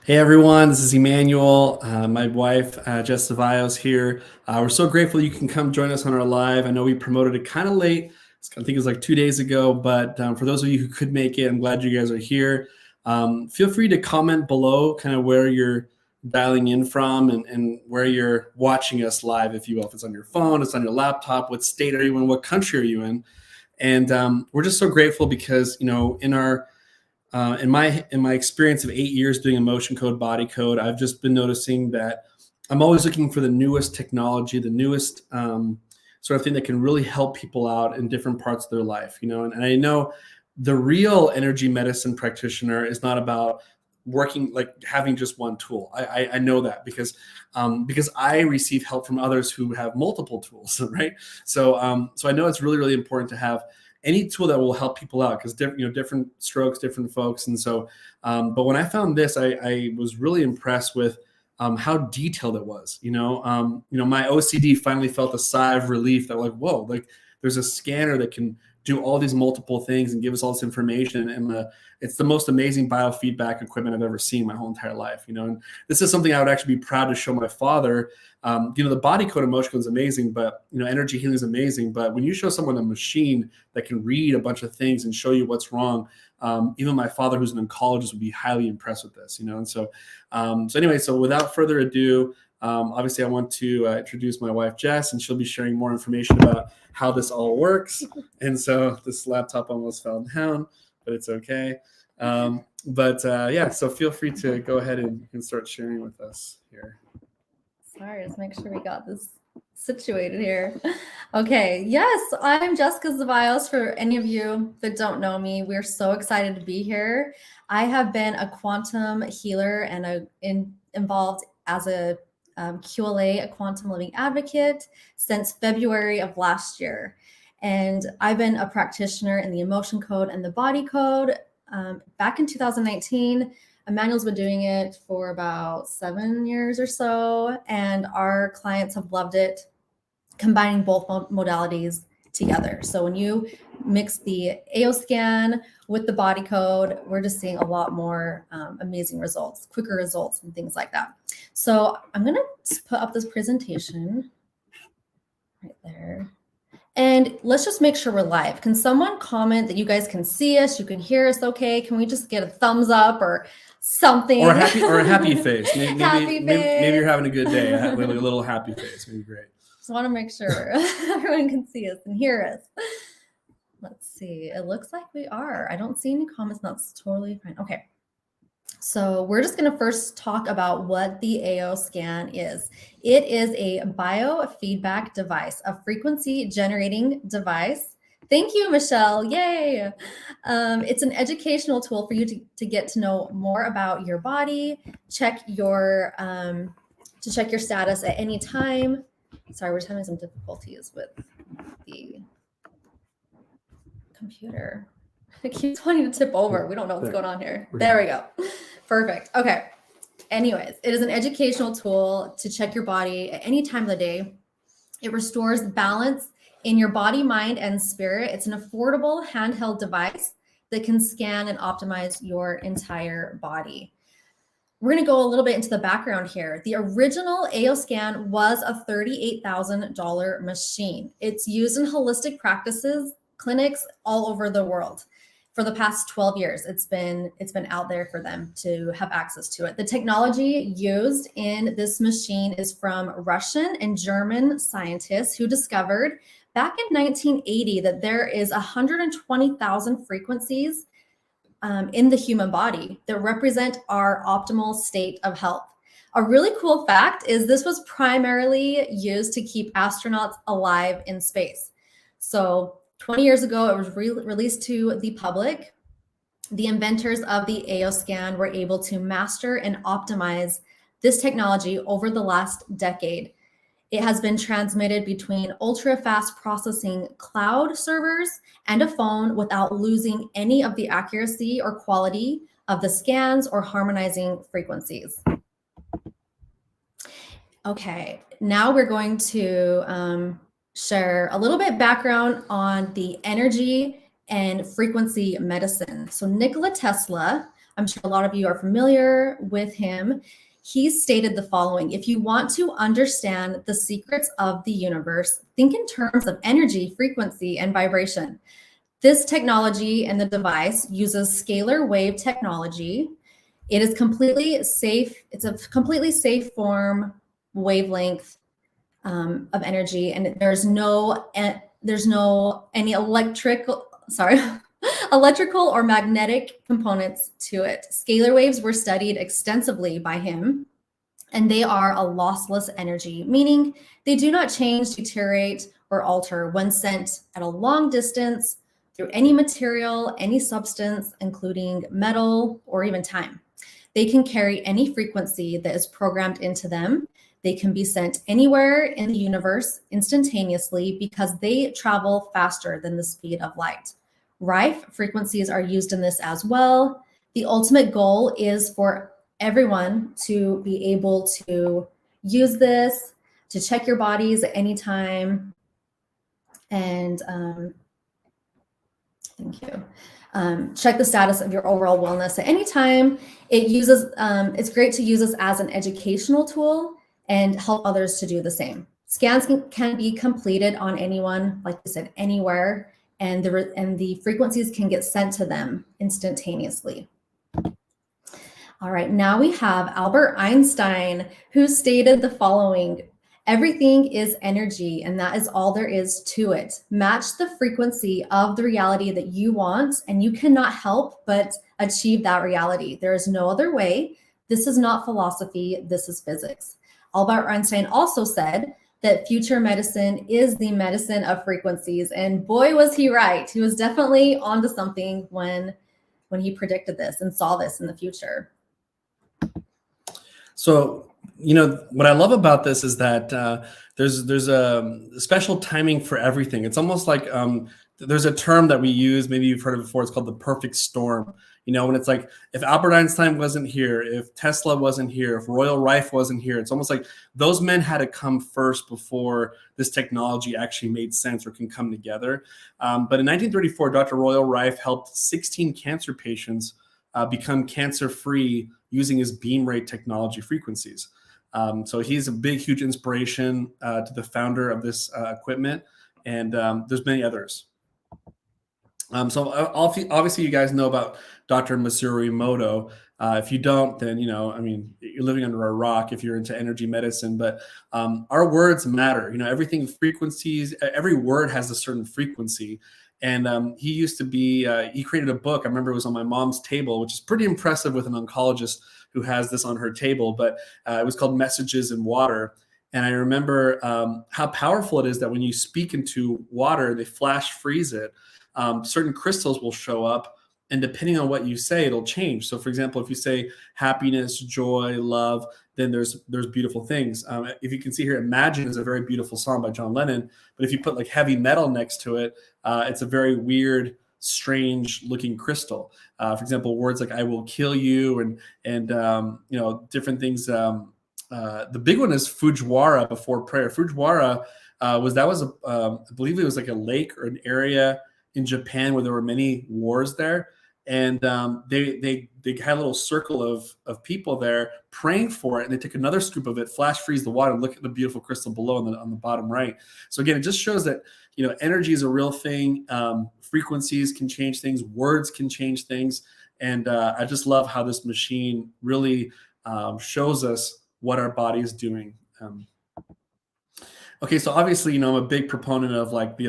Hey everyone, this is Emanuel. My wife, Jess Zevallos here. We're so grateful you can come join us on our live. I know we promoted it kind of late. I think it was like 2 days ago, but for those of you who could make it, I'm glad you guys are here. Feel free to comment below kind of where you're dialing in from and where you're watching us live, if you will. If it's on your phone, it's on your laptop, what state are you in, what country are you in? And we're just so grateful because, in my experience of 8 years doing emotion code, body code, I've just been noticing that I'm always looking for the newest technology, the newest sort of thing that can really help people out in different parts of their life. And I know the real energy medicine practitioner is not about working like having just one tool. I know that because I receive help from others who have multiple tools, right? So I know it's really, really important to have any tool that will help people out, because different strokes, different folks. And so but when I found this, I was really impressed with how detailed it was. My OCD finally felt a sigh of relief that, like, whoa, like there's a scanner that can do all these multiple things and give us all this information. And it's the most amazing biofeedback equipment I've ever seen my whole entire life. And this is something I would actually be proud to show my father. The body code emotion code is amazing, but energy healing is amazing. But when you show someone a machine that can read a bunch of things and show you what's wrong, even my father, who's an oncologist, would be highly impressed with this. And so without further ado, obviously I want to introduce my wife, Jess, and she'll be sharing more information about how this all works. And so this laptop almost fell down, but it's okay. So feel free to go ahead and start sharing with us here. Sorry, let's make sure we got this situated here. Okay, yes, I'm Jessica Zevallos. For any of you that don't know me, we're so excited to be here. I have been a quantum healer and involved as a QLA, a quantum living advocate, since February of last year. And I've been a practitioner in the emotion code and the body code back in 2019. Emanuel's been doing it for about 7 years or so, and our clients have loved it, combining both modalities together. So when you mix the AO scan with the body code, we're just seeing a lot more amazing results, quicker results, and things like that. So I'm going to put up this presentation right there. And let's just make sure we're live. Can someone comment that you guys can see us, you can hear us okay? Can we just get a thumbs up or something? Or a happy face. Maybe you're having a good day. A little happy face would be great. Just want to make sure everyone can see us and hear us. Let's see. It looks like we are. I don't see any comments. That's totally fine. Okay. So we're just going to first talk about what the AO scan is. It is a biofeedback device, a frequency generating device. Thank you, Michelle. Yay. It's an educational tool for you to get to know more about your body, check your status at any time. Sorry, we're just having some difficulties with the computer. It keeps wanting to tip over. We don't know what's going on here. There we go. Perfect. Okay. Anyways, it is an educational tool to check your body at any time of the day. It restores balance in your body, mind, and spirit. It's an affordable handheld device that can scan and optimize your entire body. We're going to go a little bit into the background here. The original AO scan was a $38,000 machine. It's used in holistic practices, clinics all over the world. For the past 12 years, it's been out there for them to have access to it. The technology used in this machine is from Russian and German scientists who discovered back in 1980 that there is 120,000 frequencies in the human body that represent our optimal state of health. A really cool fact is this was primarily used to keep astronauts alive in space. So 20 years ago, it was released to the public. The inventors of the AO scan were able to master and optimize this technology over the last decade. It has been transmitted between ultra-fast processing cloud servers and a phone without losing any of the accuracy or quality of the scans or harmonizing frequencies. Okay, now we're going to share a little bit background on the energy and frequency medicine. So Nikola Tesla I'm sure a lot of you are familiar with him. He stated the following: if you want to understand the secrets of the universe, think in terms of energy, frequency, and vibration. This technology and the device uses scalar wave technology. It is completely safe. It's a completely safe form wavelength of energy, and there's no any electrical or magnetic components to it. Scalar waves were studied extensively by him, and they are a lossless energy, meaning they do not change, deteriorate, or alter when sent at a long distance through any material, any substance, including metal or even time. They can carry any frequency that is programmed into them. They can be sent anywhere in the universe instantaneously because they travel faster than the speed of light. Rife frequencies are used in this as well. The ultimate goal is for everyone to be able to use this, to check your bodies at any time. And thank you. Check the status of your overall wellness at any time. It's great to use this as an educational tool and help others to do the same. Scans can be completed on anyone, like I said, anywhere, and the frequencies can get sent to them instantaneously. All right, now we have Albert Einstein, who stated the following: everything is energy, and that is all there is to it. Match the frequency of the reality that you want, and you cannot help but achieve that reality. There is no other way. This is not philosophy, this is physics. Albert Einstein also said that future medicine is the medicine of frequencies, and boy, was he right. He was definitely onto something when he predicted this and saw this in the future. So, what I love about this is that there's a special timing for everything. It's almost like there's a term that we use, maybe you've heard of before, it's called the perfect storm. When it's like, if Albert Einstein wasn't here, if Tesla wasn't here, if Royal Rife wasn't here, it's almost like those men had to come first before this technology actually made sense or can come together. But in 1934, Dr. Royal Rife helped 16 cancer patients become cancer-free using his beam rate technology frequencies. So he's a big, huge inspiration to the founder of this equipment, and there's many others. So obviously you guys know about Dr. Masaru Emoto. If you don't, then, you're living under a rock if you're into energy medicine, but our words matter. Everything, frequencies, every word has a certain frequency. And he used to be, he created a book. I remember it was on my mom's table, which is pretty impressive with an oncologist who has this on her table, but it was called Messages in Water. And I remember how powerful it is that when you speak into water, they flash freeze it. Certain crystals will show up, and depending on what you say, it'll change. So for example, if you say happiness, joy, love, then there's beautiful things. If you can see here, Imagine is a very beautiful song by John Lennon, but if you put like heavy metal next to it, it's a very weird, strange looking crystal. For example, words like I will kill you and different things. The big one is Fujiwara, before prayer. Fujiwara I believe it was like a lake or an area in Japan where there were many wars there. And they had a little circle of people there praying for it, and they took another scoop of it, flash freeze the water, and look at the beautiful crystal below on the bottom right. So again, it just shows that energy is a real thing. Frequencies can change things, words can change things, and I just love how this machine really shows us what our body is doing. Okay, so obviously, I'm a big proponent of like we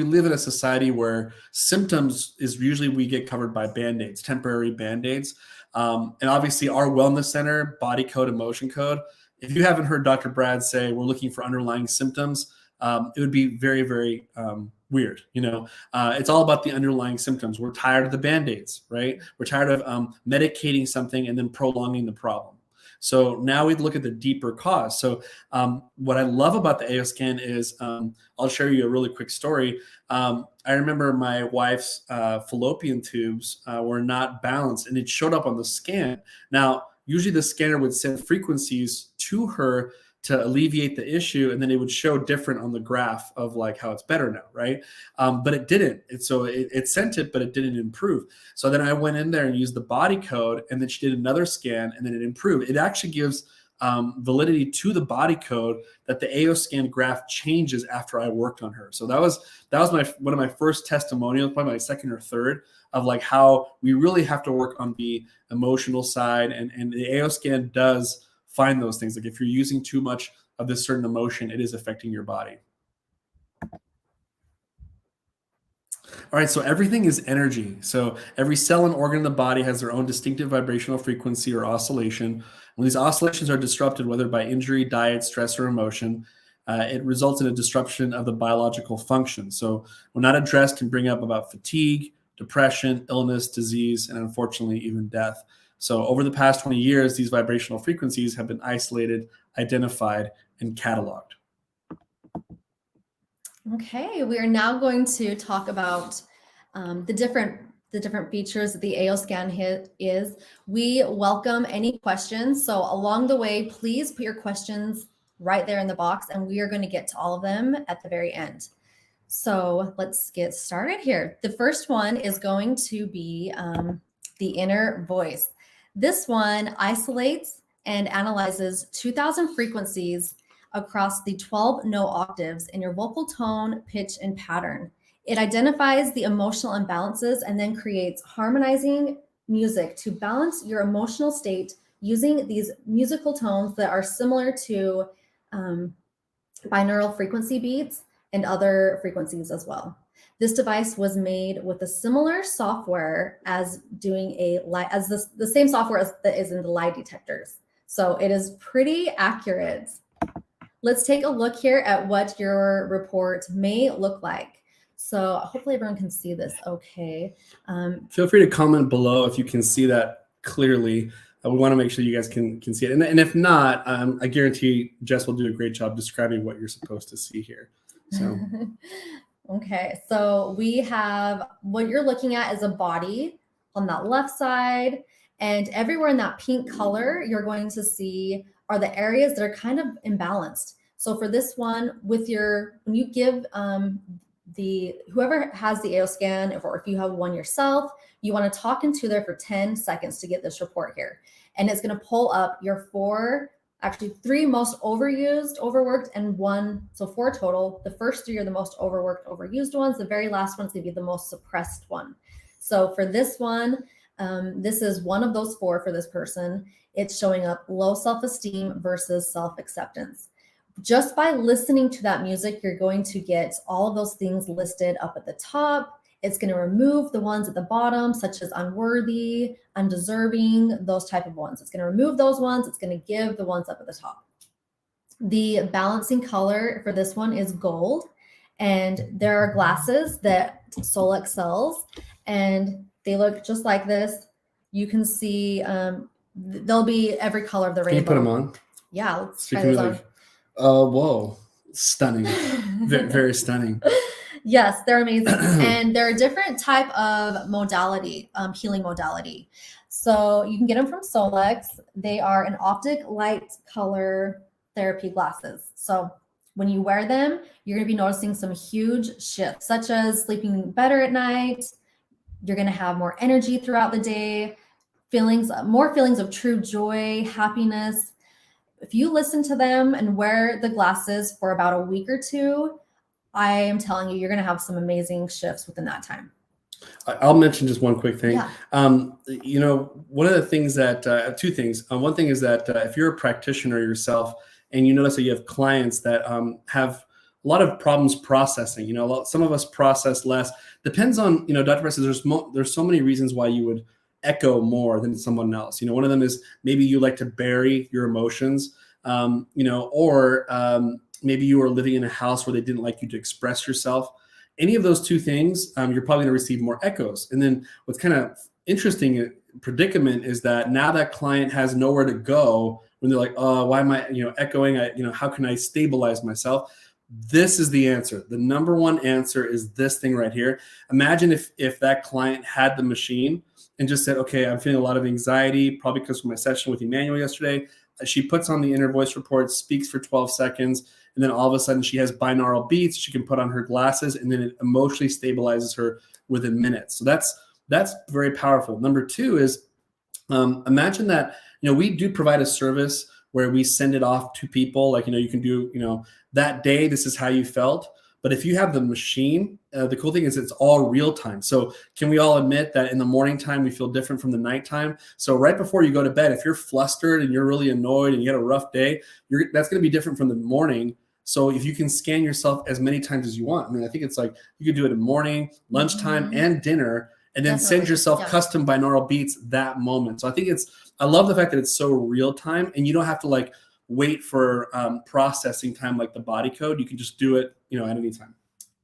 live in a society where symptoms is usually we get covered by Band-Aids, temporary Band-Aids. And obviously our wellness center, body code, emotion code, if you haven't heard Dr. Brad say we're looking for underlying symptoms, it would be very, very weird. It's all about the underlying symptoms. We're tired of the Band-Aids, right? We're tired of medicating something and then prolonging the problem. So now we look at the deeper cause. So what I love about the AO scan is, I'll share you a really quick story. I remember my wife's fallopian tubes were not balanced, and it showed up on the scan. Now, usually the scanner would send frequencies to her to alleviate the issue, and then it would show different on the graph of like how it's better now, right? But it didn't. It sent it, but it didn't improve. So then I went in there and used the body code, and then she did another scan, and then it improved. It actually gives validity to the body code that the AO scan graph changes after I worked on her. So that was one of my first testimonials, probably my second or third, of like how we really have to work on the emotional side, and the AO scan does find those things. Like if you're using too much of this certain emotion, it is affecting your body. All right, so everything is energy. So every cell and organ in the body has their own distinctive vibrational frequency or oscillation. When these oscillations are disrupted, whether by injury, diet, stress, or emotion, it results in a disruption of the biological function. So when not addressed, can bring up about fatigue, depression, illness, disease, and unfortunately even death. So over the past 20 years, these vibrational frequencies have been isolated, identified, and cataloged. Okay, we are now going to talk about the different features that the AO scan is. We welcome any questions. So along the way, please put your questions right there in the box, and we are going to get to all of them at the very end. So let's get started here. The first one is going to be the inner voice. This one isolates and analyzes 2,000 frequencies across the 12 note octaves in your vocal tone, pitch, and pattern. It identifies the emotional imbalances and then creates harmonizing music to balance your emotional state using these musical tones that are similar to binaural frequency beats and other frequencies as well. This device was made with a similar software as the same software as that is in the lie detectors. So it is pretty accurate. Let's take a look here at what your report may look like. So hopefully everyone can see this okay. Feel free to comment below if you can see that clearly. We want to make sure you guys can see it. And if not, I guarantee Jess will do a great job describing what you're supposed to see here. So. Okay, so we have what you're looking at is a body on that left side, and everywhere in that pink color, you're going to see are the areas that are kind of imbalanced. So for this one, when you give whoever has the AO scan, or if you have one yourself, you want to talk into there for 10 seconds to get this report here. And it's going to pull up your three most overused, overworked, and one, so 4 total. The first 3 are the most overworked, overused ones. The very last one's going to be the most suppressed one. So for this one, this is one of those 4 for this person. It's showing up low self-esteem versus self-acceptance. Just by listening to that music, you're going to get all of those things listed up at the top. It's going to remove the ones at the bottom, such as unworthy, undeserving, those type of ones. It's going to remove those ones. It's going to give the ones up at the top. The balancing color for this one is gold. And there are glasses that Solex sells, and they look just like this. You can see they'll be every color of the rainbow. Can you put them on? Yeah, let's try those on. Whoa, stunning. Very, very stunning. Yes, they're amazing. And they're a different type of modality, healing modality. So you can get them from Solex. They are an optic light color therapy glasses. So when you wear them, you're going to be noticing some huge shifts, such as sleeping better at night. You're going to have more energy throughout the day, more feelings of true joy, happiness. If you listen to them and wear the glasses for about a week or 2, I am telling you, you're going to have some amazing shifts within that time. I'll mention just one quick thing. Yeah. One of the things that, 2 things. One thing is that if you're a practitioner yourself and you notice that you have clients that have a lot of problems processing, some of us process less. Depends on, Dr. Price says there's so many reasons why you would echo more than someone else. One of them is maybe you like to bury your emotions, or maybe you are living in a house where they didn't like you to express yourself. Any of those 2 things, you're probably going to receive more echoes. And then what's kind of interesting predicament is that now that client has nowhere to go when they're like, oh, why am I, echoing? How can I stabilize myself? This is the answer. The number one answer is this thing right here. Imagine if that client had the machine and just said, okay, I'm feeling a lot of anxiety, probably because of my session with Emanuel yesterday. She puts on the inner voice report, speaks for 12 seconds, and then all of a sudden she has binaural beats. She can put on her glasses, and then it emotionally stabilizes her within minutes. So that's very powerful. Number two is imagine that, we do provide a service where we send it off to people. Like, you can do, that day, this is how you felt. But if you have the machine, the cool thing is it's all real time. So can we all admit that in the morning time, we feel different from the nighttime? So right before you go to bed, if you're flustered and you're really annoyed and you had a rough day, that's going to be different from the morning. So if you can scan yourself as many times as you want, I mean, I think it's like you could do it in morning, lunchtime, and dinner, and then send yourself custom binaural beats that moment. So I love the fact that it's so real time, and you don't have to like wait for processing time like the body code. You can just do it, at any time.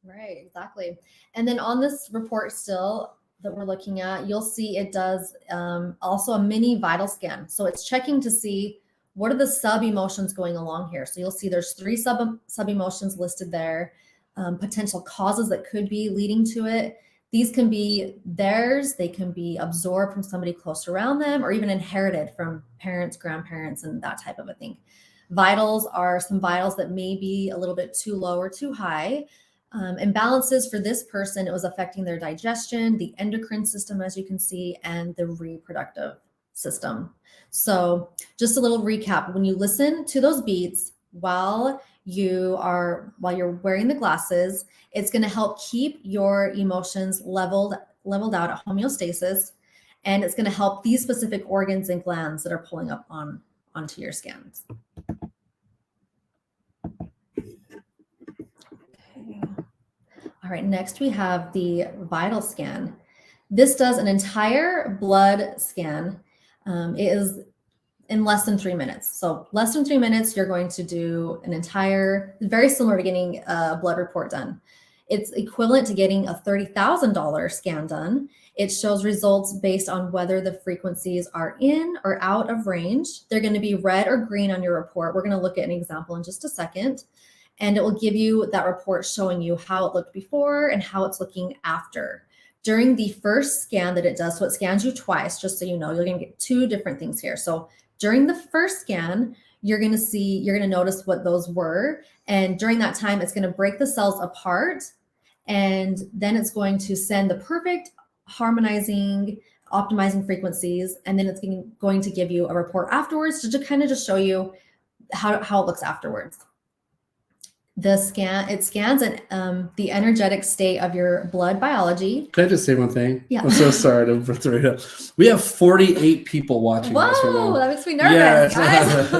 Right, exactly. And then on this report still that we're looking at, you'll see it does also a mini vital scan. So it's checking to see what are the sub emotions going along here. So you'll see there's 3 sub emotions listed there, potential causes that could be leading to it. These can be theirs, they can be absorbed from somebody close around them, or even inherited from parents, grandparents, and that type of a thing. Vitals are some vitals that may be a little bit too low or too high. Imbalances for this person, it was affecting their digestion, the endocrine system, as you can see, and the reproductive system. So just a little recap, when you listen to those beats while you're wearing the glasses, it's going to help keep your emotions leveled out at homeostasis, and it's going to help these specific organs and glands that are pulling up onto your scans. Okay. All right, next we have the vital scan. This does an entire blood scan. It is in less than 3 minutes. So less than 3 minutes, you're going to do very similar to getting a blood report done. It's equivalent to getting a $30,000 scan done. It shows results based on whether the frequencies are in or out of range. They're going to be red or green on your report. We're going to look at an example in just a second. And it will give you that report showing you how it looked before and how it's looking after. During the first scan that it does, so it scans you twice, just so you know, you're going to get 2 different things here. So during the first scan, you're going to notice what those were. And during that time, it's going to break the cells apart. And then it's going to send the perfect harmonizing, optimizing frequencies. And then it's going to give you a report afterwards to kind of just show you how it looks afterwards. It scans the energetic state of your blood biology. Can I just say one thing? Yeah. I'm so sorry to throw it up. We have 48 people watching this right now. Whoa, that makes me nervous, guys.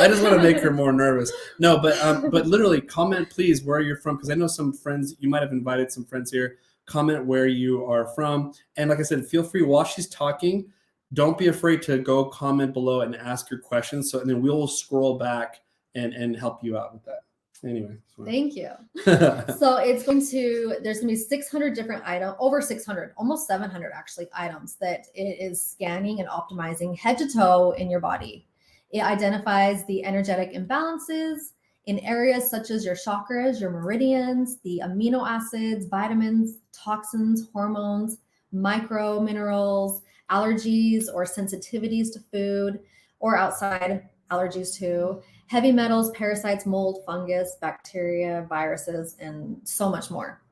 I just want to make her more nervous. No, but literally comment, please, where you're from, because I know some friends, you might have invited some friends here. Comment where you are from. And like I said, feel free, while she's talking, don't be afraid to go comment below and ask your questions. And then we'll scroll back and help you out with that. Anyway. Thank you. So there's going to be 600 different items, over 600, almost 700 actually items that it is scanning and optimizing head to toe in your body. It identifies the energetic imbalances in areas such as your chakras, your meridians, the amino acids, vitamins, toxins, hormones, micro minerals, allergies or sensitivities to food or outside allergies too, heavy metals, parasites, mold, fungus, bacteria, viruses, and so much more.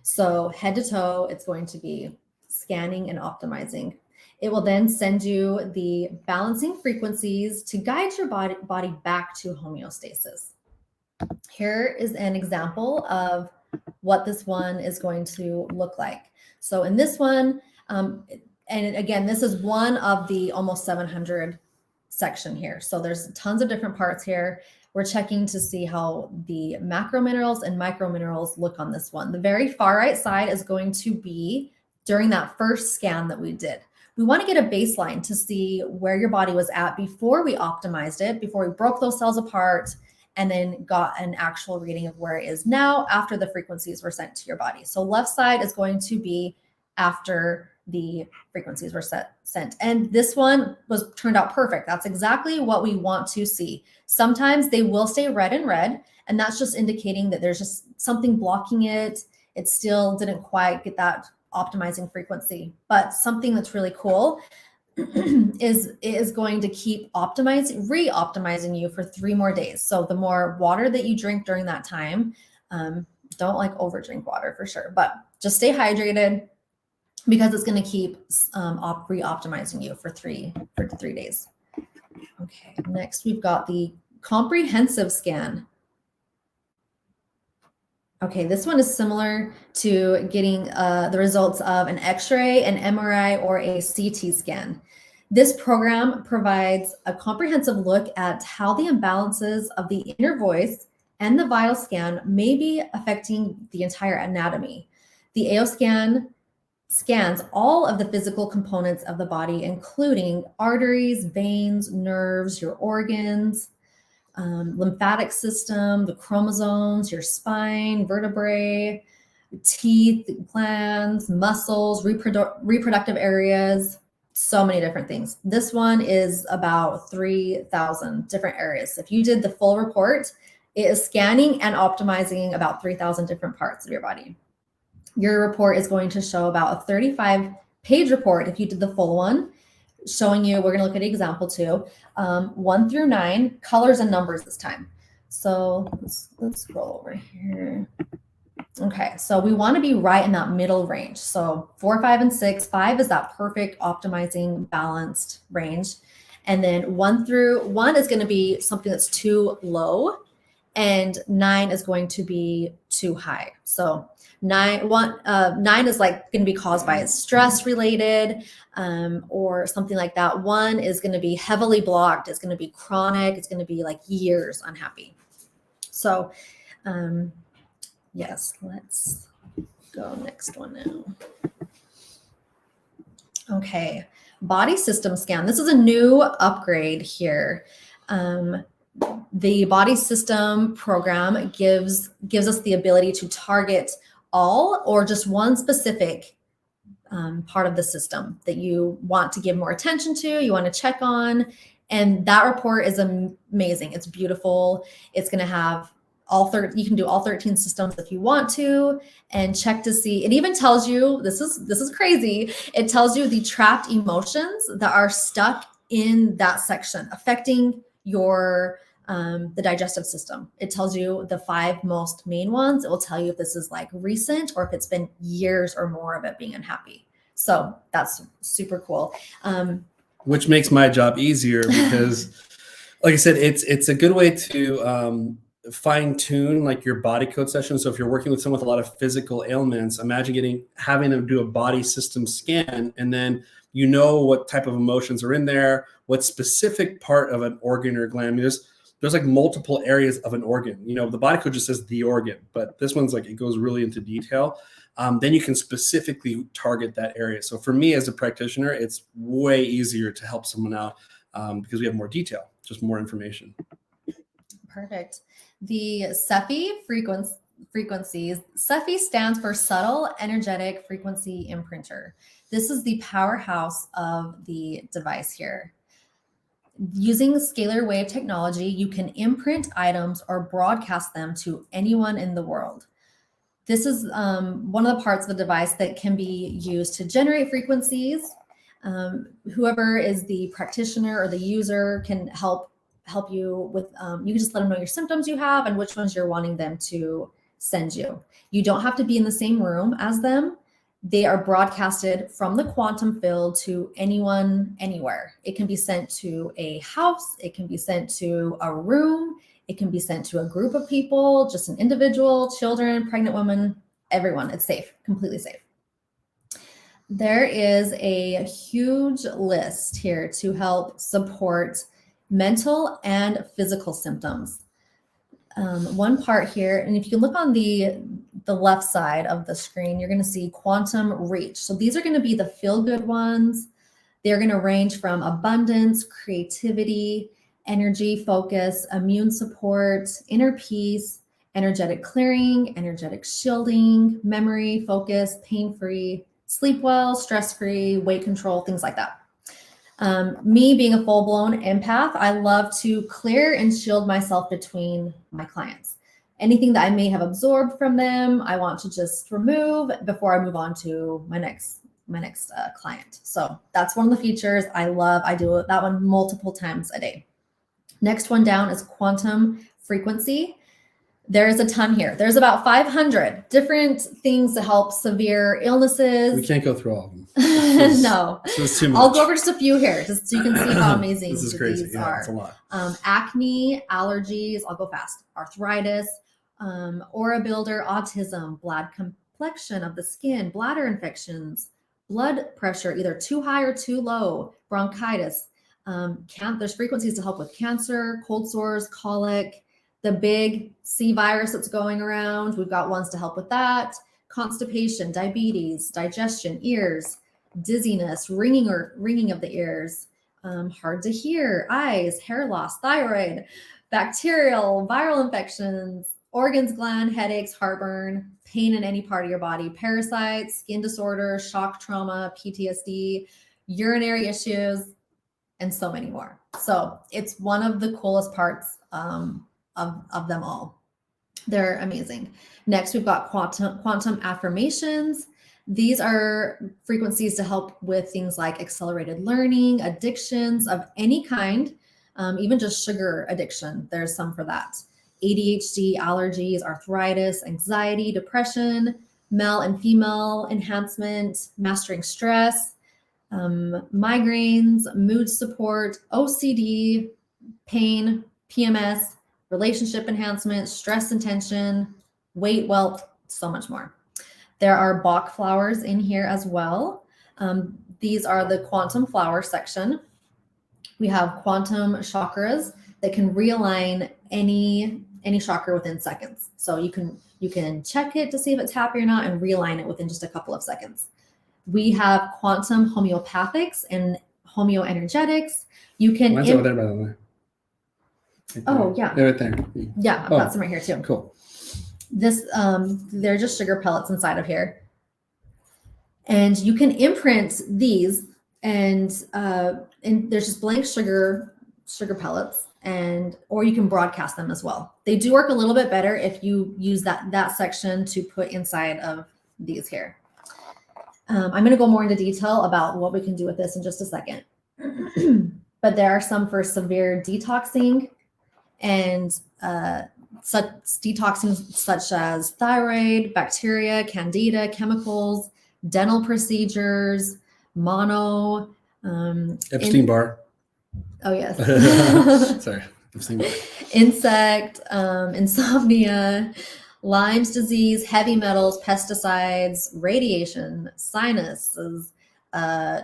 So head to toe, it's going to be scanning and optimizing. It will then send you the balancing frequencies to guide your body back to homeostasis. Here is an example of what this one is going to look like. So in this one, and again, this is one of the almost 700 section here. So there's tons of different parts here. We're checking to see how the macro minerals and micro minerals look on this one. The very far right side is going to be during that first scan that we did. We want to get a baseline to see where your body was at before we optimized it, before we broke those cells apart, and then got an actual reading of where it is now after the frequencies were sent to your body. So left side is going to be after the frequencies were sent. And this one turned out perfect. That's exactly what we want to see. Sometimes they will stay red and red, and that's just indicating that there's just something blocking it. It still didn't quite get that optimizing frequency. But something that's really cool, is going to keep re-optimizing you for 3 more days. So the more water that you drink during that time, don't like over drink water for sure, but just stay hydrated because it's going to keep re-optimizing you for 3 days. Okay, next we've got the comprehensive scan. Okay, this one is similar to getting the results of an X-ray, an MRI, or a CT scan. This program provides a comprehensive look at how the imbalances of the inner voice and the vital scan may be affecting the entire anatomy. The AO scan scans all of the physical components of the body, including arteries, veins, nerves, your organs, lymphatic system, the chromosomes, your spine, vertebrae, teeth, glands, muscles, reproductive areas, so many different things. This one is about 3,000 different areas. If you did the full report, it is scanning and optimizing about 3,000 different parts of your body. Your report is going to show about a 35-page report if you did the full one, showing you, we're going to look at an example too, 1 through 9, colors and numbers this time. So let's scroll over here. Okay, so we want to be right in that middle range. So 4, 5, and 6. 5 is that perfect optimizing balanced range. And then 1 is going to be something that's too low, and 9 is going to be too high. So 9 is like going to be caused by stress related or something like that. 1 is going to be heavily blocked. It's going to be chronic. It's going to be like years unhappy. So yes, let's go next one now. Okay, body system scan. This is a new upgrade here. The body system program gives us the ability to target all or just one specific part of the system that you want to give more attention to, you want to check on. And that report is amazing. It's beautiful. It's going to have you can do all 13 systems if you want to, and check to see. It even tells you, this is crazy. It tells you the trapped emotions that are stuck in that section affecting your the digestive system. It tells you the 5 most main ones. It will tell you if this is like recent or if it's been years or more of it being unhappy. So that's super cool. Which makes my job easier because, like I said, it's a good way to fine tune like your body code session. So if you're working with someone with a lot of physical ailments, imagine having them do a body system scan, and then you know what type of emotions are in there, what specific part of an organ or gland. I mean, there's like multiple areas of an organ. You know, the body code just says the organ, but this one's like, it goes really into detail. Then you can specifically target that area. So for me as a practitioner, it's way easier to help someone out because we have more detail, just more information. Perfect. The Cepheid frequencies. Cepheid stands for Subtle Energetic Frequency Imprinter. This is the powerhouse of the device here. Using scalar wave technology, you can imprint items or broadcast them to anyone in the world. This is one of the parts of the device that can be used to generate frequencies. Whoever is the practitioner or the user can help you with, you can just let them know your symptoms you have and which ones you're wanting them to send you. You don't have to be in the same room as them. They are broadcasted from the quantum field to anyone, anywhere. It can be sent to a house. It can be sent to a room. It can be sent to a group of people, just an individual, children, pregnant women, everyone. It's safe, completely safe. There is a huge list here to help support mental and physical symptoms. One part here, and if you can look on the left side of the screen, you're going to see quantum reach. So these are going to be the feel-good ones. They're going to range from abundance, creativity, energy, focus, immune support, inner peace, energetic clearing, energetic shielding, memory, focus, pain-free, sleep well, stress-free, weight control, things like that. Me being a full-blown empath, I love to clear and shield myself between my clients. Anything that I may have absorbed from them, I want to just remove before I move on to my next client. So that's one of the features I love. I do that one multiple times a day. Next one down is quantum frequency. There's a ton here. There's about 500 different things to help severe illnesses. We can't go through all of them. No. It's too much. I'll go over just a few here, just so you can see how amazing this is crazy. these Yeah, are. it's a lot. Acne, allergies, I'll go fast. Arthritis, aura builder, autism, blood complexion of the skin, bladder infections, blood pressure, either too high or too low, bronchitis. There's frequencies to help with cancer, cold sores, colic, the big C virus that's going around. We've got ones to help with that. Constipation, diabetes, digestion, ears, dizziness, ringing of the ears, hard to hear, eyes, hair loss, thyroid, bacterial, viral infections, organs, gland, headaches, heartburn, pain in any part of your body, parasites, skin disorders, shock trauma, PTSD, urinary issues, and so many more. So it's one of the coolest parts of them all. They're amazing. Next, we've got quantum affirmations. These are frequencies to help with things like accelerated learning, addictions of any kind, even just sugar addiction. There's some for that. ADHD, allergies, arthritis, anxiety, depression, male and female enhancement, mastering stress, migraines, mood support, OCD, pain, PMS, relationship enhancement, stress and tension, weight, wealth, so much more. There are Bach flowers in here as well. These are the quantum flower section. We have quantum chakras that can realign any chakra within seconds. So you can check it to see if it's happy or not and realign it within just a couple of seconds. We have quantum homeopathics and homeoenergetics. You can. Mine's over there, by the way. Right oh yeah. They're right there. Yeah, I've got some right here too. Cool. This they're just sugar pellets inside of here. And you can imprint these and there's just blank sugar pellets, or you can broadcast them as well. They do work a little bit better if you use that section to put inside of these here. I'm going to go more into detail about what we can do with this in just a second. But there are some for severe detoxing and such detoxing such as thyroid, bacteria, candida, chemicals, dental procedures, mono. Epstein-Barr. Oh, yes. Sorry. Epstein-Barr. Insect, insomnia, Lyme's disease, heavy metals, pesticides, radiation, sinuses,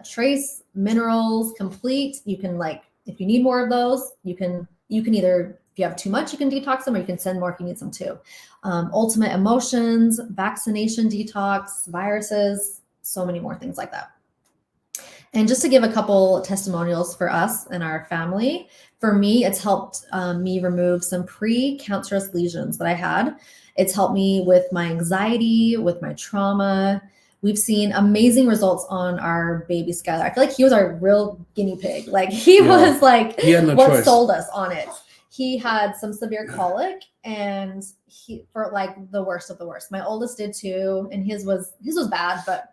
trace minerals, complete. You can if you need more of those, you can either, if you have too much, you can detox them, or you can send more if you need some too. Ultimate emotions, vaccination detox, viruses, so many more things like that. And just to give a couple testimonials for us and our family, for me, it's helped me remove some pre-cancerous lesions that I had. It's helped me with my anxiety, with my trauma. We've seen amazing results on our baby Skylar. I feel like he was our real guinea pig. He was what choice. Sold us on it. He had some severe colic, and he for the worst of the worst. My oldest did too, and his was bad, but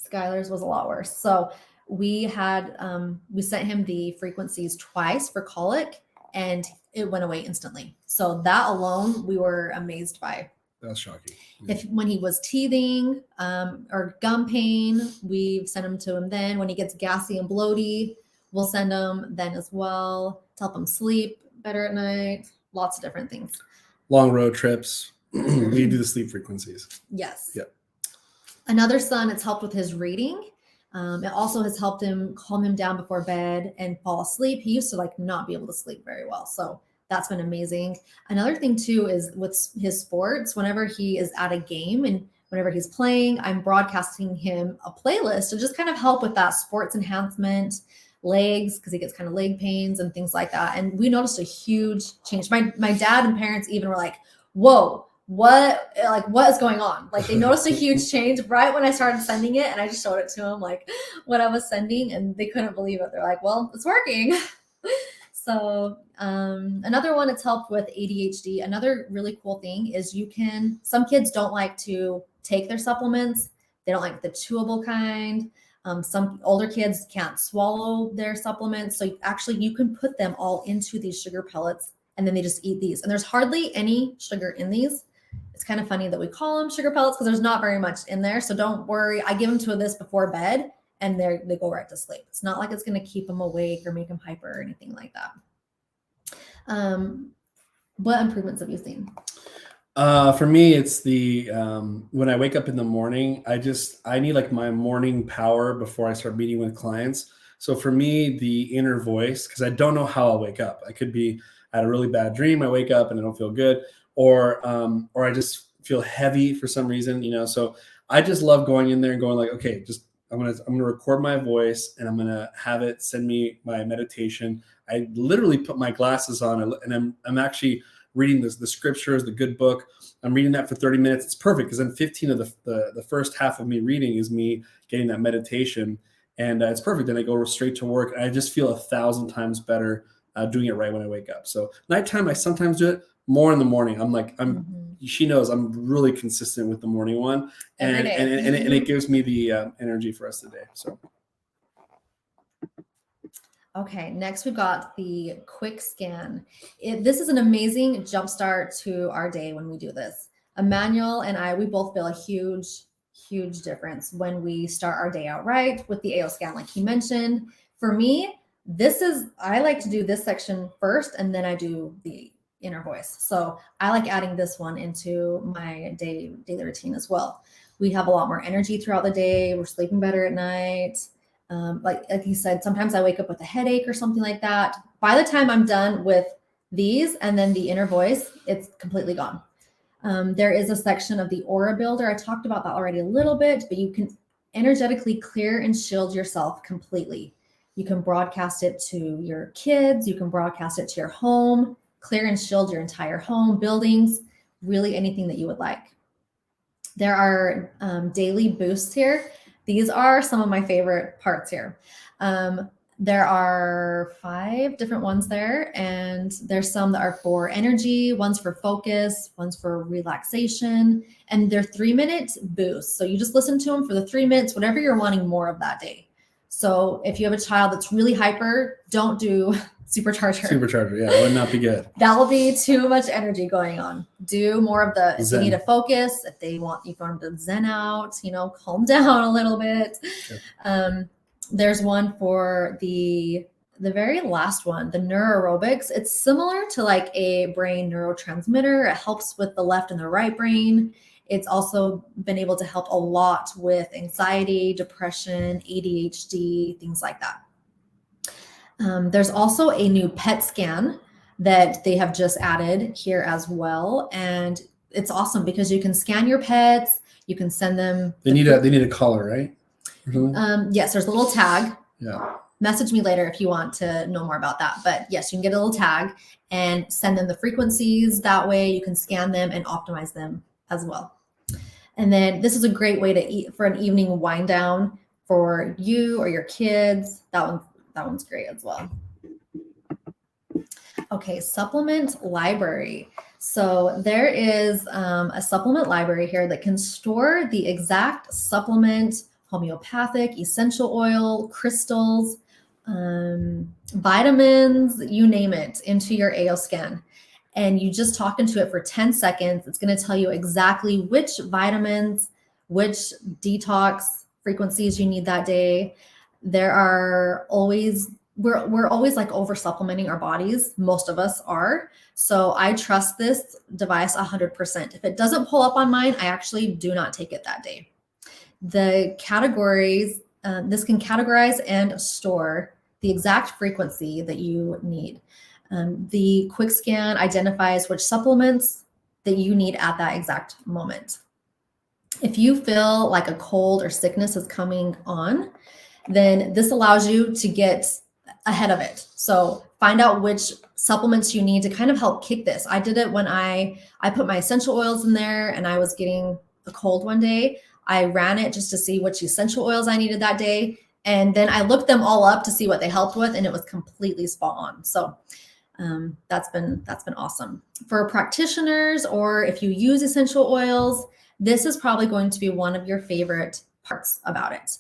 Skylar's was a lot worse. So we sent him the frequencies twice for colic, and it went away instantly. So that alone, we were amazed by. That's shocking. Yeah. When he was teething or gum pain, we send him to him then. When he gets gassy and bloaty, we'll send him then as well to help him sleep better at night. Lots of different things. Long road trips. We do the sleep frequencies. Yes. Yep. Another son, it's helped with his reading. It also has helped him calm him down before bed and fall asleep. He used to not be able to sleep very well. So that's been amazing. Another thing too is with his sports, whenever he is at a game and whenever he's playing, I'm broadcasting him a playlist to just kind of help with that sports enhancement, legs, because he gets kind of leg pains and things like that. And we noticed a huge change. My dad and parents even were like, whoa, what is going on? They noticed a huge change right when I started sending it, and I just showed it to them what I was sending, and they couldn't believe it. They're like, well, it's working. So another one, it's helped with ADHD. Another really cool thing is some kids don't like to take their supplements They don't like the chewable kind. Some older kids can't swallow their supplements. So you can put them all into these sugar pellets and then they just eat these. And there's hardly any sugar in these. It's kind of funny that we call them sugar pellets because there's not very much in there. So don't worry. I give them to this before bed and they go right to sleep. It's not like it's going to keep them awake or make them hyper or anything like that. What improvements have you seen? For me, it's the when I wake up in the morning, I need like my morning power before I start meeting with clients. So for me, the inner voice, because I don't know how I'll wake up. I could be at a really bad dream. I wake up and I don't feel good, or I just feel heavy for some reason, So I just love going in there and going like, okay, I'm gonna record my voice and I'm gonna have it send me my meditation. I literally put my glasses on and I'm actually reading the scriptures, the good book. I'm reading that for 30 minutes. It's perfect because then 15 of the first half of me reading is me getting that meditation, and it's perfect. Then I go straight to work, and I just feel 1,000 times better doing it right when I wake up. So nighttime, I sometimes do it more in the morning. She knows I'm really consistent with the morning one, and it gives me the energy for the rest of the day. So. Okay, next we've got the quick scan. This is an amazing jumpstart to our day when we do this. Emanuel and I, we both feel a huge difference when we start our day out right with the AO scan, like he mentioned. For me, I like to do this section first, and then I do the inner voice. So I like adding this one into my daily routine as well. We have a lot more energy throughout the day. We're sleeping better at night. Like he said, sometimes I wake up with a headache or something like that. By the time I'm done with these and then the inner voice, it's completely gone. There is a section of the aura builder. I talked about that already a little bit, but you can energetically clear and shield yourself completely. You can broadcast it to your kids. You can broadcast it to your home, clear and shield your entire home, buildings, really anything that you would like. There are daily boosts here. These are some of my favorite parts here. There are 5 different ones there, and there's some that are for energy, one's for focus, one's for relaxation, and they're 3-minute boosts. So you just listen to them for the 3 minutes, whatever you're wanting more of that day. So if you have a child that's really hyper, don't do supercharger. Supercharger, yeah, that would not be good. That will be too much energy going on. Do more of the, if they need to focus, if they want you for them to zen out, calm down a little bit. Sure. There's one for the very last one, the neuroaerobics. It's similar to like a brain neurotransmitter. It helps with the left and the right brain. It's also been able to help a lot with anxiety, depression, ADHD, things like that. There's also a new PET scan that they have just added here as well. And it's awesome because you can scan your pets. You can send them. They need a collar, right? Yes, there's a little tag. Yeah. Message me later if you want to know more about that. But yes, you can get a little tag and send them the frequencies. That way you can scan them and optimize them as well. And then this is a great way to eat for an evening wind down for you or your kids. That one's great as well. Okay, supplement library. So there is a supplement library here that can store the exact supplement, homeopathic, essential oil, crystals, vitamins, you name it, into your AO scan. And you just talk into it for 10 seconds. It's going to tell you exactly which vitamins, which detox frequencies you need that day. There are always, we're always like over supplementing our bodies. Most of us are. So I trust this device 100%. If it doesn't pull up on mine, I actually do not take it that day. The categories, this can categorize and store the exact frequency that you need. The quick scan identifies which supplements that you need at that exact moment. If you feel like a cold or sickness is coming on, then this allows you to get ahead of it. So find out which supplements you need to kind of help kick this. I did it when I put my essential oils in there and I was getting a cold one day. I ran it just to see which essential oils I needed that day. And then I looked them all up to see what they helped with, and it was completely spot on. So that's been awesome. For practitioners, or if you use essential oils, this is probably going to be one of your favorite parts about it.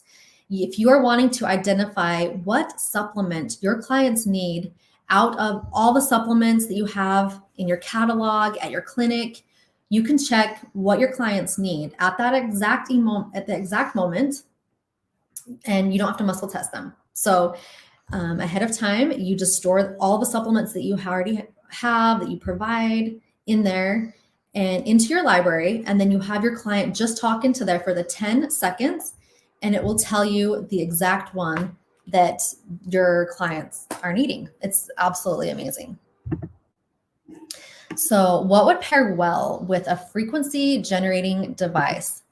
If you are wanting to identify what supplement your clients need out of all the supplements that you have in your catalog at your clinic, you can check what your clients need at that exact moment, and you don't have to muscle test them. So ahead of time, you just store all the supplements that you already have, that you provide in there and into your library. And then you have your client just talk into there for the 10 seconds, and it will tell you the exact one that your clients are needing. It's absolutely amazing. So what would pair well with a frequency generating device?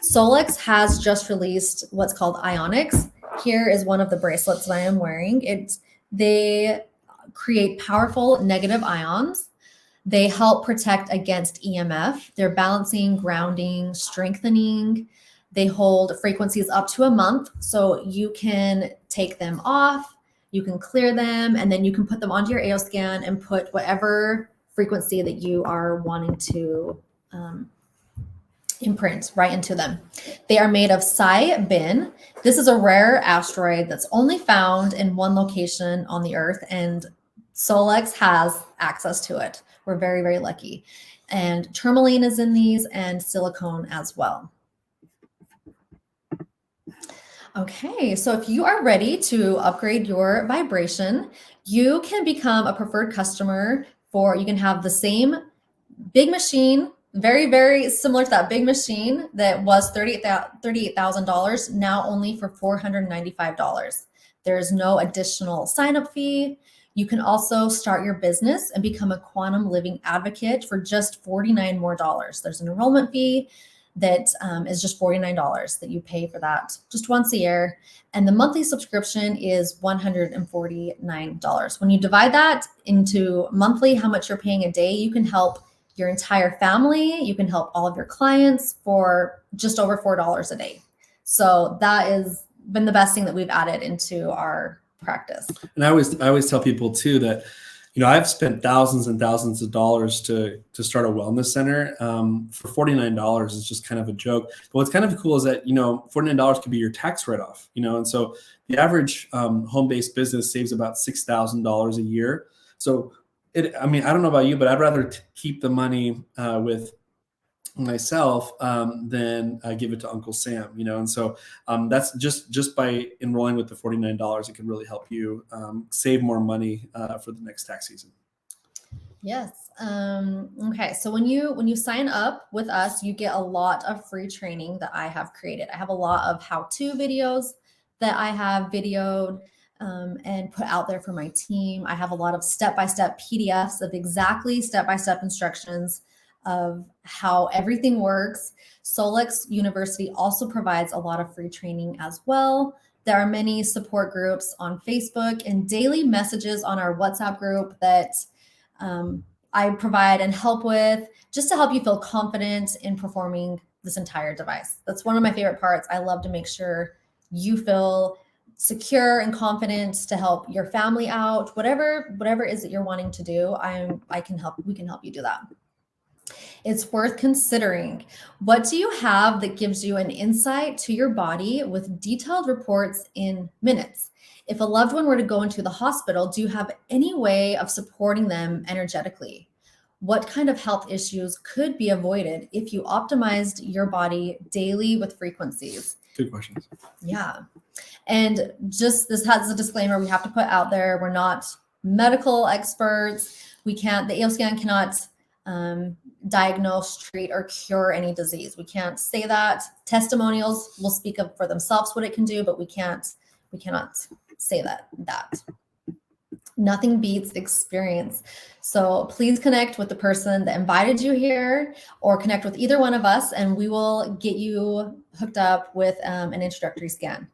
Solex has just released what's called Ionics. Here is one of the bracelets that I am wearing. They create powerful negative ions. They help protect against EMF. They're balancing, grounding, strengthening. They hold frequencies up to a month, so you can take them off, you can clear them, and then you can put them onto your AO scan and put whatever frequency that you are wanting to imprint right into them. They are made of Psi-bin. This is a rare asteroid that's only found in one location on the Earth, and Solex has access to it. We're very, very lucky. And tourmaline is in these, and silicone as well. Okay, so if you are ready to upgrade your vibration, you can become a preferred customer you can have the same big machine, very, very similar to that big machine that was $38,000, now only for $495. There's no additional sign-up fee. You can also start your business and become a quantum living advocate for just $49 more. There's an enrollment fee that is just $49 that you pay for that just once a year. And the monthly subscription is $149. When you divide that into monthly, how much you're paying a day, you can help your entire family. You can help all of your clients for just over $4 a day. So that has been the best thing that we've added into our practice. And I always tell people too that, I've spent thousands and thousands of dollars to start a wellness center. For $49 is just kind of a joke. But what's kind of cool is that, $49 could be your tax write-off, and so the average home-based business saves about $6,000 a year. So I don't know about you, but I'd rather keep the money with myself than give it to Uncle Sam, and so that's just by enrolling with the $49, it can really help you save more money for the next tax season. Yes. Okay. So when you sign up with us, you get a lot of free training that I have created. I have a lot of how-to videos that I have videoed and put out there for my team. I have a lot of step-by-step PDFs of exactly step-by-step instructions of how everything works. Solex University also provides a lot of free training as well. There are many support groups on Facebook and daily messages on our WhatsApp group that I provide and help with, just to help you feel confident in performing this entire device. That's one of my favorite parts. I love to make sure you feel secure and confident to help your family out, whatever it is that you're wanting to do. We can help you do that. It's worth considering. What do you have that gives you an insight to your body with detailed reports in minutes? If a loved one were to go into the hospital, do you have any way of supporting them energetically? What kind of health issues could be avoided if you optimized your body daily with frequencies? Good questions. Yeah. And just this has a disclaimer we have to put out there. We're not medical experts. The AO scan cannot diagnose, treat, or cure any disease. We can't say that. Testimonials will speak up for themselves what it can do, but we cannot say that. Nothing beats experience. So please connect with the person that invited you here, or connect with either one of us, and we will get you hooked up with an introductory scan.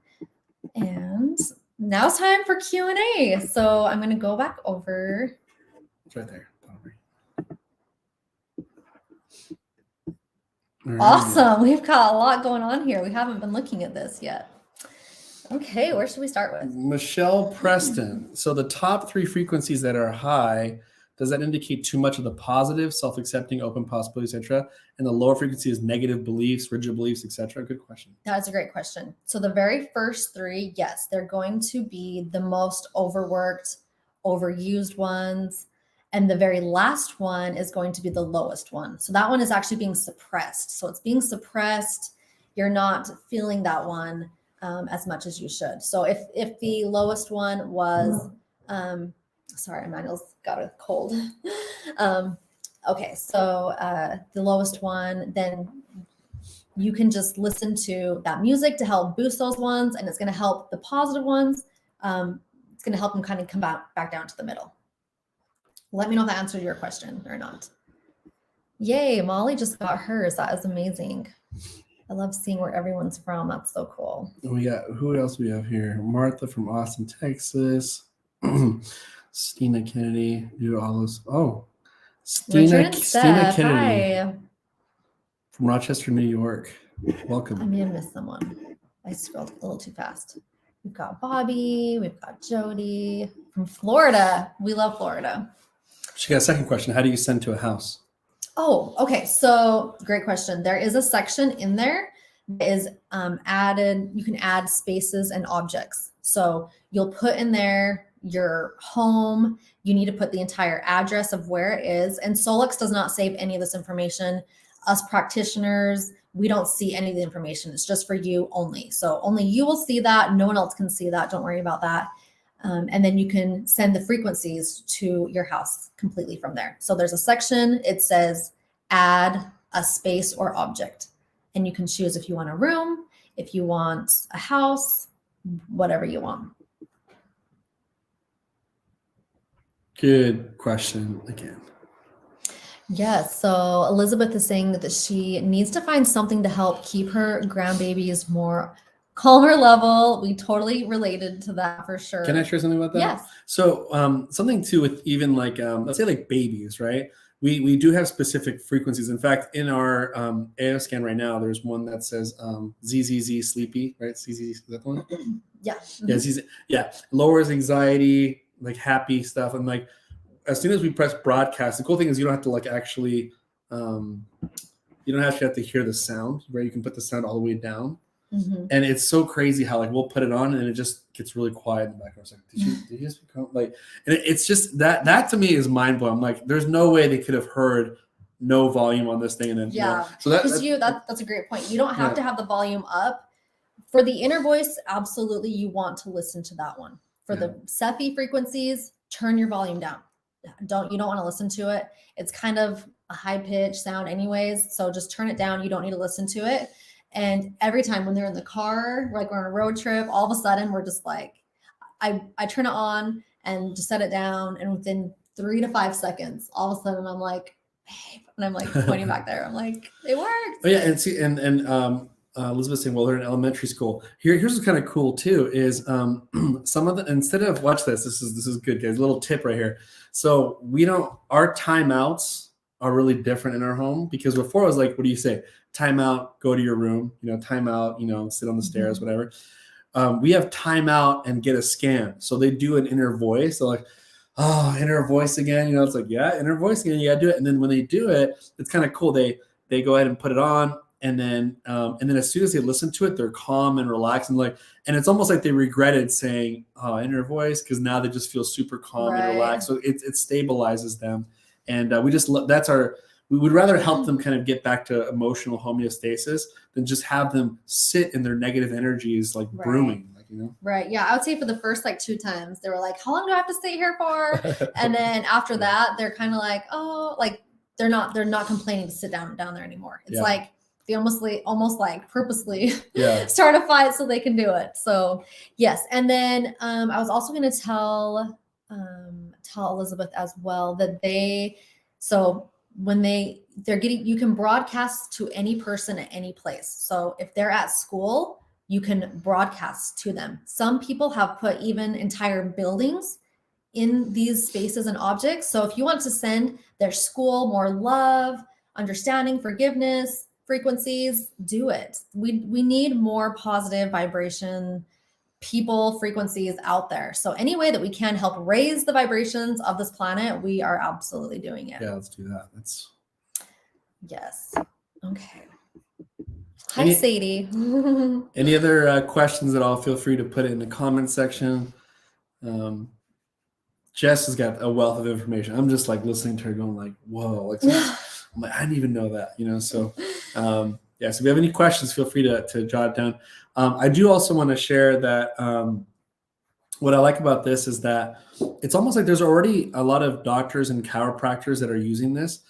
And now it's time for Q&A. So I'm going to go back over. It's right there. Awesome. We've got a lot going on here. We haven't been looking at this yet. Okay, where should we start with? Michelle Preston. So the top 3 frequencies that are high Does that indicate too much of the positive, self-accepting, open possibilities, etc.? And the lower frequency is negative beliefs, rigid beliefs, etc.? Good question. That's a great question. So the very first three, yes, they're going to be the most overworked, overused ones. And the very last one is going to be the lowest one. So that one is actually being suppressed. So it's being suppressed. You're not feeling that one as much as you should. So if the lowest one was, sorry, Emanuel's got a cold. Okay, so the lowest one, then you can just listen to that music to help boost those ones, and it's going to help the positive ones. It's going to help them kind of come back down to the middle. Let me know if that answered your question or not. Yay, Molly just got hers. That is amazing. I love seeing where everyone's from. That's so cool. We got, who else we have here? Martha from Austin, Texas. Stina Kennedy. Do all those. Oh, Stina Kennedy. Hi. From Rochester, New York. Welcome. I may have missed someone. I scrolled a little too fast. We've got Bobby. We've got Jody from Florida. We love Florida. She got a second question. How do you send to a house? Oh, okay. So great question. There is a section in there that is added. You can add spaces and objects. So you'll put in there your home. You need to put the entire address of where it is. And Solix does not save any of this information. Us practitioners, we don't see any of the information. It's just for you only. So only you will see that. No one else can see that. Don't worry about that. And then you can send the frequencies to your house completely from there. So there's a section, it says add a space or object. And you can choose if you want a room, if you want a house, whatever you want. Good question again. Yes. So Elizabeth is saying that she needs to find something to help keep her grandbabies more calmer level. We totally related to that for sure. Can I share something about that? Yes. So something too with even like, let's say like babies, right? We do have specific frequencies. In fact, in our AO scan right now, there's one that says ZZZ sleepy, right? ZZZ, is that the one? Yeah. Yeah, ZZ, yeah. Lowers anxiety, like happy stuff. And like, as soon as we press broadcast, the cool thing is you don't have to like actually, you don't actually have to hear the sound, right? You can put the sound all the way down. Mm-hmm. And it's so crazy how like we'll put it on and it just gets really quiet in the background. It's like, did you just become like, and it's just that to me is mind blowing. I'm like, there's no way they could have heard no volume on this thing. And then, yeah. You know, so that's a great point. You don't have to have the volume up. For the inner voice, absolutely you want to listen to that one. For the Cephi frequencies, turn your volume down. You don't want to listen to it. It's kind of a high pitch sound anyways. So just turn it down. You don't need to listen to it. And every time when they're in the car, like we're on a road trip, all of a sudden we're just like, I turn it on and just set it down. And within 3 to 5 seconds, all of a sudden I'm like, babe, and I'm like pointing back there. I'm like, it works. Oh yeah. And see, and Elizabeth saying, well, they're in elementary school. Here's what's kind of cool too, is some of the, instead of, watch this is good, guys, a little tip right here. So our timeouts are really different in our home, because before I was like, what do you say? Timeout, go to your room, timeout, sit on the stairs, whatever. We have timeout and get a scan. So they do an inner voice. They're like, oh, inner voice again. It's like, yeah, inner voice again. You gotta do it. And then when they do it, it's kind of cool. They go ahead and put it on. And then as soon as they listen to it, they're calm and relaxed and and it's almost like they regretted saying, oh, inner voice, because now they just feel super calm and relaxed. So it stabilizes them. And we would rather help them kind of get back to emotional homeostasis than just have them sit in their negative energies brewing. Right. Yeah. I would say for the first 2 times, they were like, how long do I have to stay here for? And then after that, they're kind of like, oh, they're not complaining to sit down there anymore. It's like they almost purposely start a fight so they can do it. So yes. And then I was also going to tell Elizabeth as well that when you can broadcast to any person at any place. So if they're at school, you can broadcast to them. Some people have put even entire buildings in these spaces and objects. So if you want to send their school more love, understanding, forgiveness, frequencies, do it. We need more positive vibration people frequencies out there. So any way that we can help raise the vibrations of this planet, we are absolutely doing it. Yeah, let's do that. Yes. Okay. Hi, Sadie. Any other questions at all? Feel free to put it in the comment section. Jess has got a wealth of information. I'm just like listening to her going like, whoa, like, I'm like, I didn't even know that, you know? So, yeah, so if you have any questions, feel free to jot it down. I do also want to share that what I like about this is that it's almost like there's already a lot of doctors and chiropractors that are using this.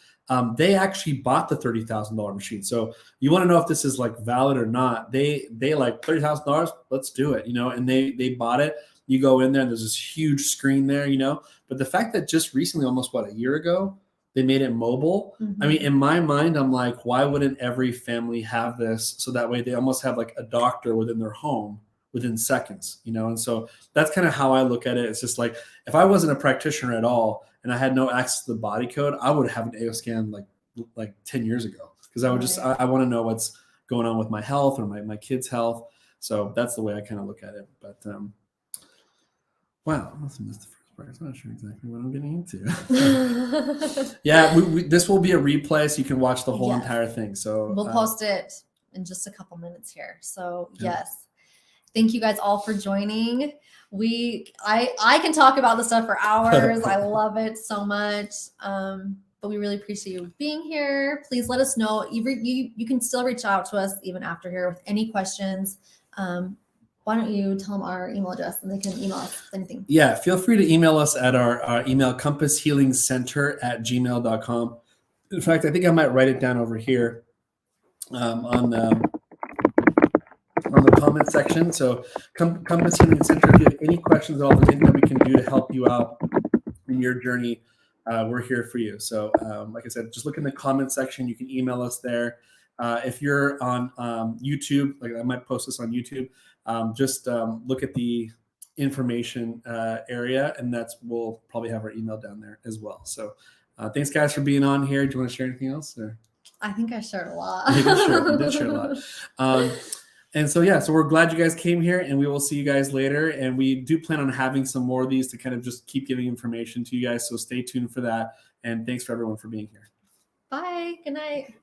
They actually bought the $30,000 machine. So you want to know if this is like valid or not. They like $30,000, let's do it, you know, and they bought it. You go in there and there's this huge screen there, you know, but the fact that just recently, almost a year ago, they made it mobile. Mm-hmm. I mean, in my mind, I'm like, why wouldn't every family have this? So that way they almost have like a doctor within their home within seconds, you know? And so that's kind of how I look at it. It's just like, if I wasn't a practitioner at all and I had no access to the body code, I would have an AO scan like 10 years ago. Because I would just, I want to know what's going on with my health or my kids' health. So that's the way I kind of look at it. But wow, I must have missed the first part. I'm not sure exactly what I'm getting into. Yeah, this will be a replay, so you can watch the whole entire thing. So we'll post it in just a couple minutes here. So yes, thank you guys all for joining. I can talk about this stuff for hours. I love it so much. But we really appreciate you being here. Please let us know. You can still reach out to us even after here with any questions. Why don't you tell them our email address and they can email us with anything? Yeah, feel free to email us at our email, compasshealingcenter@gmail.com. In fact, I think I might write it down over here on the comment section. So Compass Healing Center, if you have any questions at all, there's anything that we can do to help you out in your journey, we're here for you. So like I said, just look in the comment section. You can email us there. If you're on YouTube, like I might post this on YouTube, just look at the information area, and we'll probably have our email down there as well. So thanks guys for being on here. Do you want to share anything else? Or? I think I shared a lot. You did share a lot. And so, yeah, so we're glad you guys came here, and we will see you guys later. And we do plan on having some more of these to kind of just keep giving information to you guys. So stay tuned for that. And thanks for everyone for being here. Bye. Good night.